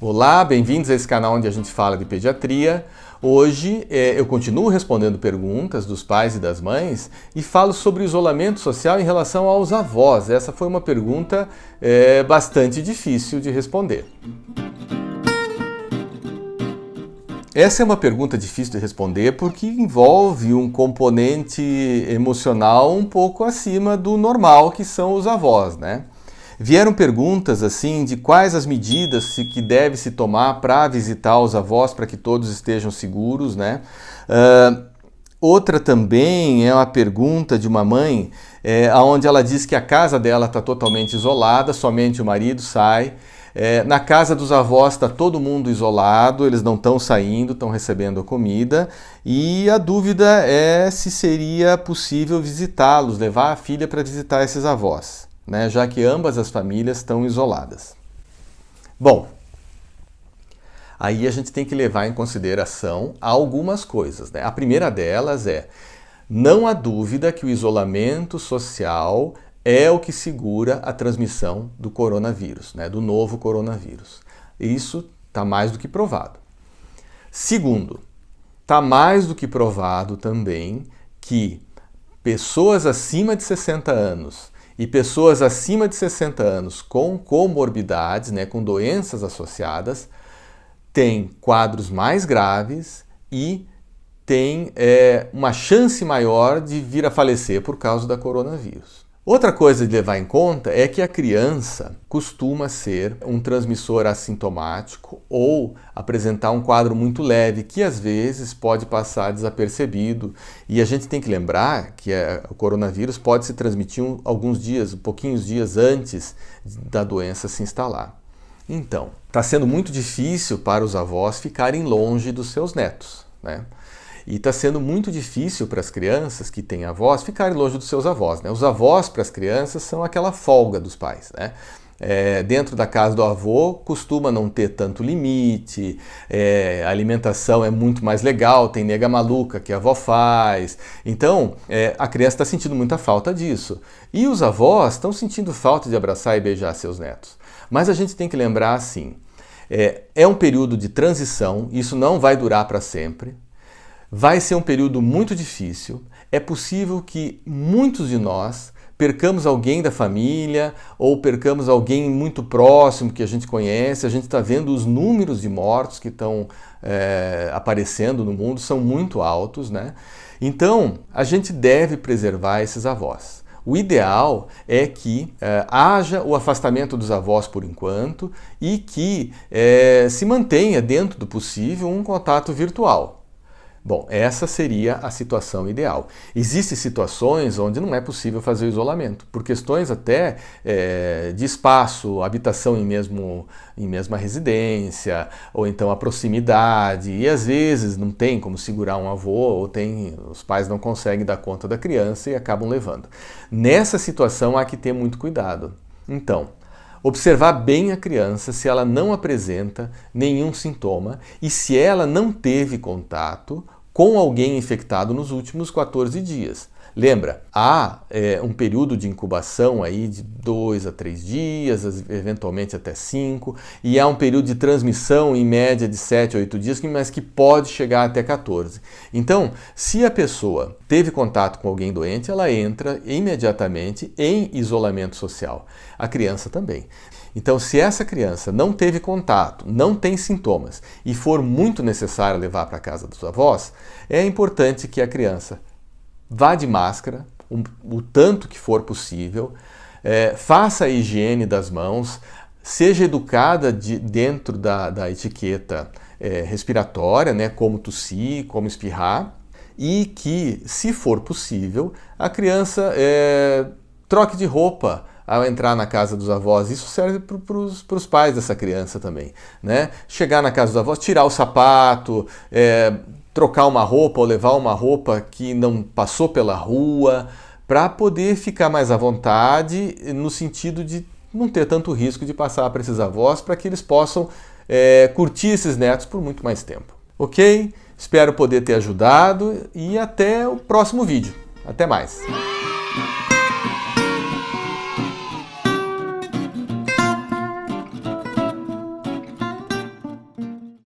Olá, bem-vindos a esse canal onde a gente fala de pediatria. Hoje eu continuo respondendo perguntas dos pais e das mães e falo sobre o isolamento social em relação aos avós. Essa foi uma pergunta bastante difícil de responder. Essa é uma pergunta difícil de responder porque envolve um componente emocional um pouco acima do normal, que são os avós, né? Vieram perguntas assim de quais as medidas que deve se tomar para visitar os avós para que todos estejam seguros, né? Outra também é uma pergunta de uma mãe onde ela diz que a casa dela está totalmente isolada, somente o marido sai. Na casa dos avós está todo mundo isolado, eles não estão saindo, estão recebendo a comida, e a dúvida é se seria possível visitá-los, levar a filha para visitar esses avós, né, já que ambas as famílias estão isoladas. Bom, aí a gente tem que levar em consideração algumas coisas, né? A primeira delas não há dúvida que o isolamento social é o que segura a transmissão do coronavírus, né, do novo coronavírus. Isso está mais do que provado. Segundo, está mais do que provado também que pessoas acima de 60 anos e pessoas acima de 60 anos com comorbidades, né, com doenças associadas, têm quadros mais graves e têm uma chance maior de vir a falecer por causa da coronavírus. Outra coisa de levar em conta é que a criança costuma ser um transmissor assintomático ou apresentar um quadro muito leve, que às vezes pode passar desapercebido. E a gente tem que lembrar que o coronavírus pode se transmitir alguns dias, pouquinhos dias antes da doença se instalar. Então, está sendo muito difícil para os avós ficarem longe dos seus netos, né? E está sendo muito difícil para as crianças que têm avós ficarem longe dos seus avós, né? Os avós para as crianças são aquela folga dos pais, né? Dentro da casa do avô costuma não ter tanto limite, a alimentação é muito mais legal, tem nega maluca que a avó faz. Então a criança está sentindo muita falta disso. E os avós estão sentindo falta de abraçar e beijar seus netos. Mas a gente tem que lembrar assim, é um período de transição, isso não vai durar para sempre. Vai ser um período muito difícil, é possível que muitos de nós percamos alguém da família ou percamos alguém muito próximo que a gente conhece. A gente está vendo os números de mortos que estão aparecendo no mundo, são muito altos, né? Então, a gente deve preservar esses avós. O ideal é que haja o afastamento dos avós por enquanto e que se mantenha dentro do possível um contato virtual. Bom, essa seria a situação ideal. Existem situações onde não é possível fazer o isolamento, por questões até de espaço, habitação em mesma residência, ou então a proximidade, e às vezes não tem como segurar um avô, ou os pais não conseguem dar conta da criança e acabam levando. Nessa situação há que ter muito cuidado. Então, observar bem a criança se ela não apresenta nenhum sintoma e se ela não teve contato com alguém infectado nos últimos 14 dias. Lembra, há um período de incubação aí de 2 a 3 dias, eventualmente até 5, e há um período de transmissão em média de 7 a 8 dias, mas que pode chegar até 14. Então, se a pessoa teve contato com alguém doente, ela entra imediatamente em isolamento social. A criança também. Então, se essa criança não teve contato, não tem sintomas e for muito necessário levar para a casa dos avós, é importante que a criança vá de máscara, o tanto que for possível, faça a higiene das mãos, seja educada dentro da etiqueta respiratória, né, como tossir, como espirrar, e que, se for possível, a criança troque de roupa ao entrar na casa dos avós. Isso serve para os pais dessa criança também, né? Chegar na casa dos avós, tirar o sapato, trocar uma roupa ou levar uma roupa que não passou pela rua, para poder ficar mais à vontade, no sentido de não ter tanto risco de passar para esses avós, para que eles possam curtir esses netos por muito mais tempo. Ok? Espero poder ter ajudado e até o próximo vídeo. Até mais!